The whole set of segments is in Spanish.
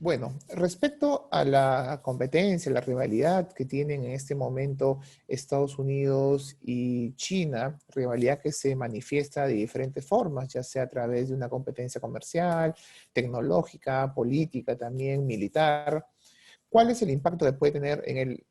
Bueno, respecto a la competencia, la rivalidad que tienen en este momento Estados Unidos y China, rivalidad que se manifiesta de diferentes formas, ya sea a través de una competencia comercial, tecnológica, política también, militar. ¿Cuál es el impacto que puede tener en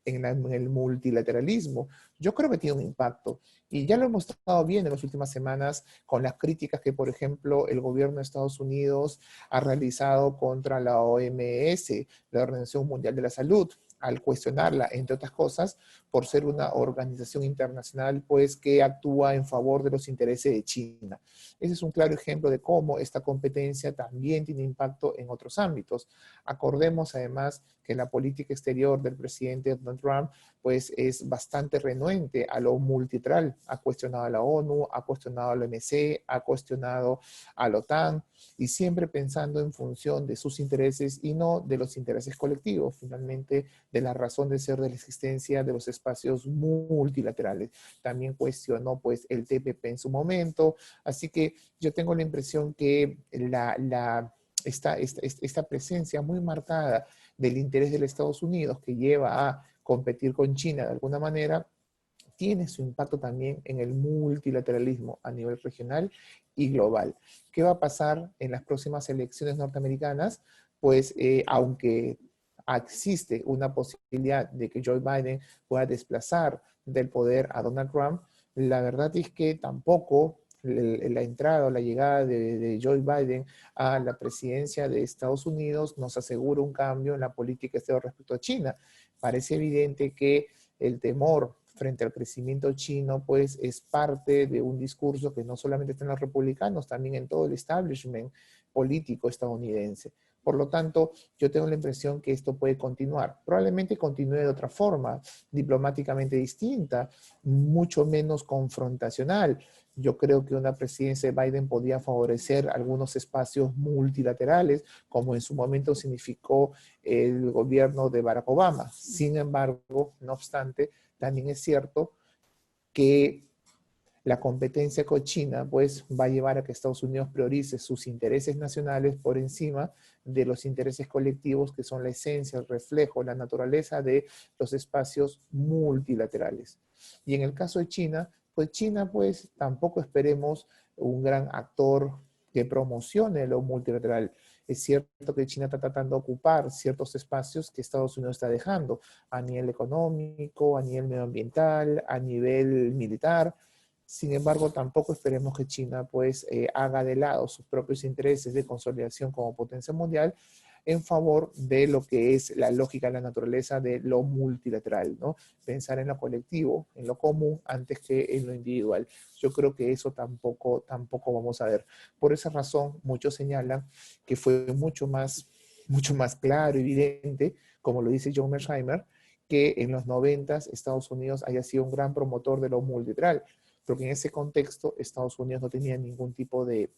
el multilateralismo? Yo creo que tiene un impacto. Y ya lo hemos estado viendo en las últimas semanas con las críticas que, por ejemplo, el gobierno de Estados Unidos ha realizado contra la OMS, la Organización Mundial de la Salud, al cuestionarla, entre otras cosas, por ser una organización internacional, pues, que actúa en favor de los intereses de China. Ese es un claro ejemplo de cómo esta competencia también tiene impacto en otros ámbitos. Acordemos, además, que la política exterior del presidente Donald Trump, pues, es bastante renuente a lo multilateral. Ha cuestionado a la ONU, ha cuestionado a la OMC, ha cuestionado a la OTAN, y siempre pensando en función de sus intereses y no de los intereses colectivos, finalmente de la razón de ser de la existencia de los espacios multilaterales. También cuestionó pues el TPP en su momento, así que yo tengo la impresión que esta presencia muy marcada del interés de los Estados Unidos que lleva a competir con China de alguna manera, tiene su impacto también en el multilateralismo a nivel regional y global. ¿Qué va a pasar en las próximas elecciones norteamericanas? Pues aunque existe una posibilidad de que Joe Biden pueda desplazar del poder a Donald Trump, la verdad es que tampoco la entrada o la llegada de Joe Biden a la presidencia de Estados Unidos nos asegura un cambio en la política exterior respecto a China. Parece evidente que el temor frente al crecimiento chino, pues es parte de un discurso que no solamente está en los republicanos, también en todo el establishment político estadounidense. Por lo tanto, yo tengo la impresión que esto puede continuar. Probablemente continúe de otra forma, diplomáticamente distinta, mucho menos confrontacional. Yo creo que una presidencia de Biden podía favorecer algunos espacios multilaterales, como en su momento significó el gobierno de Barack Obama. Sin embargo, no obstante, también es cierto que la competencia con China pues va a llevar a que Estados Unidos priorice sus intereses nacionales por encima de los intereses colectivos que son la esencia, el reflejo, la naturaleza de los espacios multilaterales. Y en el caso de China pues tampoco esperemos un gran actor que promocione lo multilateral. Es cierto que China está tratando de ocupar ciertos espacios que Estados Unidos está dejando a nivel económico, a nivel medioambiental, a nivel militar. Sin embargo, tampoco esperemos que China pues haga de lado sus propios intereses de consolidación como potencia mundial en favor de lo que es la lógica, la naturaleza de lo multilateral, ¿no? Pensar en lo colectivo, en lo común, antes que en lo individual. Yo creo que eso tampoco vamos a ver. Por esa razón, muchos señalan que fue mucho más claro, evidente, como lo dice John Mersheimer, que en los 90 Estados Unidos haya sido un gran promotor de lo multilateral, porque en ese contexto Estados Unidos no tenía ningún tipo de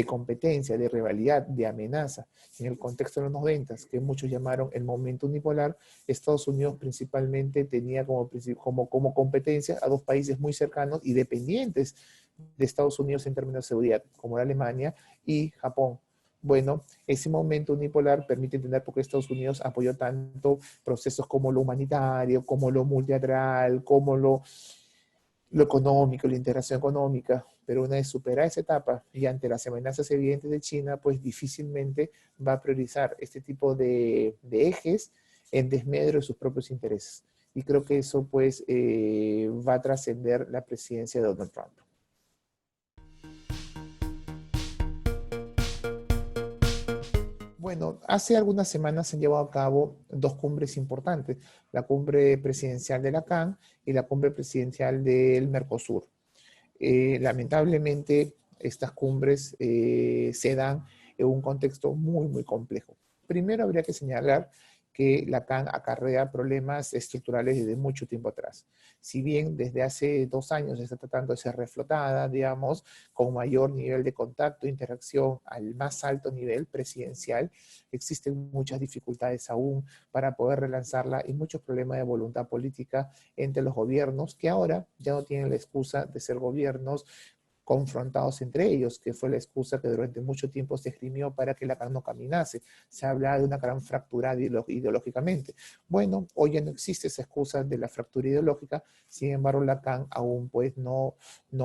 competencia, de rivalidad, de amenaza. En el contexto de los 90, que muchos llamaron el momento unipolar, Estados Unidos principalmente tenía como competencia a dos países muy cercanos y dependientes de Estados Unidos en términos de seguridad, como era Alemania y Japón. Bueno, ese momento unipolar permite entender por qué Estados Unidos apoyó tanto procesos como lo humanitario, como lo multilateral, como lo económico, la integración económica, pero una vez superada esa etapa y ante las amenazas evidentes de China, pues difícilmente va a priorizar este tipo de ejes en desmedro de sus propios intereses. Y creo que eso pues va a trascender la presidencia de Donald Trump. Bueno, hace algunas semanas se han llevado a cabo dos cumbres importantes, la cumbre presidencial de la CAN y la cumbre presidencial del Mercosur. Lamentablemente, estas cumbres se dan en un contexto muy complejo. Primero, habría que señalar que la CAN acarrea problemas estructurales desde mucho tiempo atrás. Si bien desde hace 2 años se está tratando de ser reflotada, digamos, con mayor nivel de contacto, interacción al más alto nivel presidencial, existen muchas dificultades aún para poder relanzarla y muchos problemas de voluntad política entre los gobiernos que ahora ya no tienen la excusa de ser gobiernos confrontados entre ellos, que fue la excusa que durante mucho tiempo se esgrimió para que la CAN no caminase. Se hablaba de una gran fractura ideológicamente. Bueno, hoy ya no existe esa excusa de la fractura ideológica, sin embargo la CAN aún pues no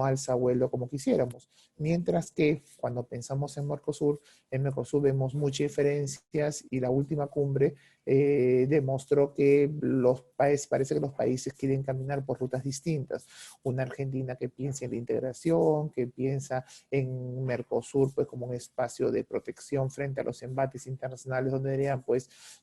alza vuelo como quisiéramos. Mientras que cuando pensamos en Mercosur vemos muchas diferencias y la última cumbre demostró que parece que los países quieren caminar por rutas distintas. Una Argentina que piensa en la integración, que piensa en Mercosur pues como un espacio de protección frente a los embates internacionales donde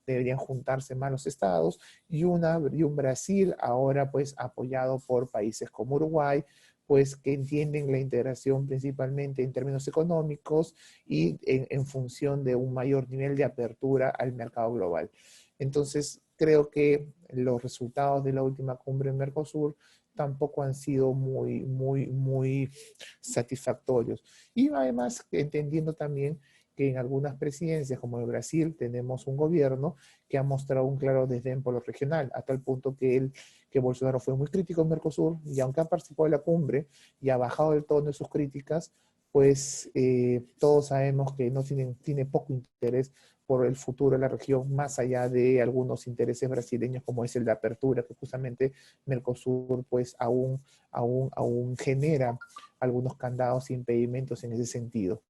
deberían juntarse más los estados, y un Brasil ahora pues apoyado por países como Uruguay, pues que entienden la integración principalmente en términos económicos y en función de un mayor nivel de apertura al mercado global. Entonces, creo que los resultados de la última cumbre en Mercosur tampoco han sido muy satisfactorios. Y además, entendiendo también que en algunas presidencias, como en Brasil, tenemos un gobierno que ha mostrado un claro desdén por lo regional, a tal punto que Bolsonaro fue muy crítico en Mercosur, y aunque ha participado de la cumbre y ha bajado el tono de sus críticas, pues todos sabemos que tiene poco interés por el futuro de la región, más allá de algunos intereses brasileños, como es el de apertura, que justamente Mercosur pues aún genera algunos candados e impedimentos en ese sentido.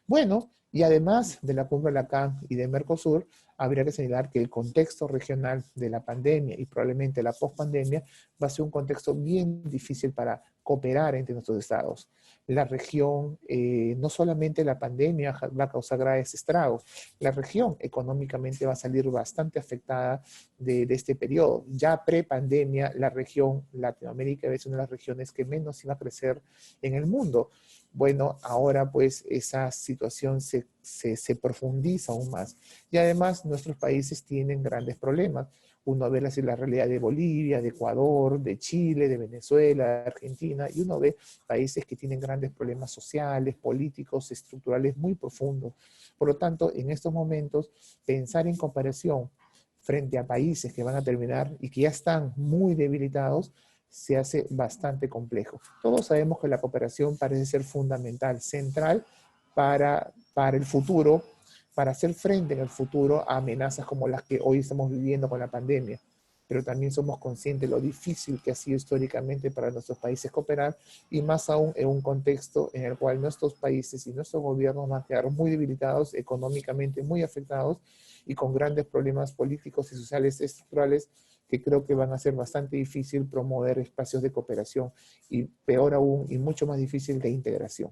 Bueno, y además de la cumbre de la CAN y de Mercosur, habría que señalar que el contexto regional de la pandemia y probablemente la pospandemia va a ser un contexto bien difícil para cooperar entre nuestros estados. La región, no solamente la pandemia va a causar graves estragos, la región económicamente va a salir bastante afectada de este periodo. Ya pre-pandemia, la región Latinoamérica es una de las regiones que menos iba a crecer en el mundo. Bueno, ahora pues esa situación se profundiza aún más. Y además nuestros países tienen grandes problemas. Uno ve la realidad de Bolivia, de Ecuador, de Chile, de Venezuela, de Argentina, y uno ve países que tienen grandes problemas sociales, políticos, estructurales muy profundos. Por lo tanto, en estos momentos, pensar en comparación frente a países que van a terminar y que ya están muy debilitados, se hace bastante complejo. Todos sabemos que la cooperación parece ser fundamental, central para el futuro, para hacer frente en el futuro a amenazas como las que hoy estamos viviendo con la pandemia. Pero también somos conscientes de lo difícil que ha sido históricamente para nuestros países cooperar, y más aún en un contexto en el cual nuestros países y nuestros gobiernos van a quedar muy debilitados, económicamente muy afectados y con grandes problemas políticos y sociales estructurales que creo que van a ser bastante difícil promover espacios de cooperación, y peor aún y mucho más difícil de integración.